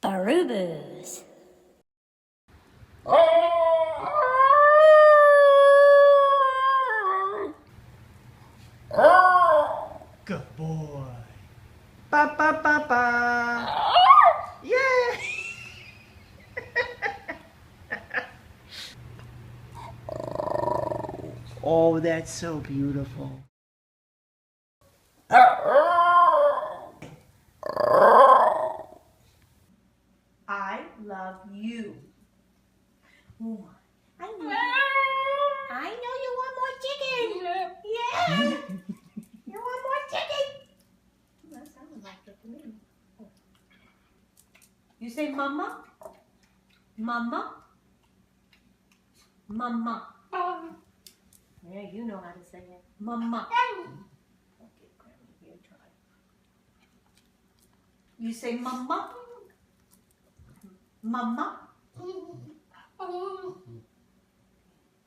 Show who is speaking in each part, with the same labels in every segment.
Speaker 1: Barubus.
Speaker 2: Good boy. Ba ba ba ba. Yay! Oh, that's so beautiful.
Speaker 1: I love you. Ooh, I love you. I know you want more chicken. Yeah. You want more chicken? That sounded like it to me. You say mama? Mama? Mama. Yeah, you know how to say it. Mama. Okay, Granny, here, try. You say mama? Mama?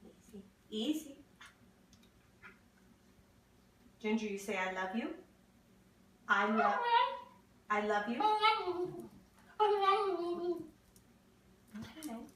Speaker 1: Easy. Easy. Ginger, you say I love you? I love you. Okay.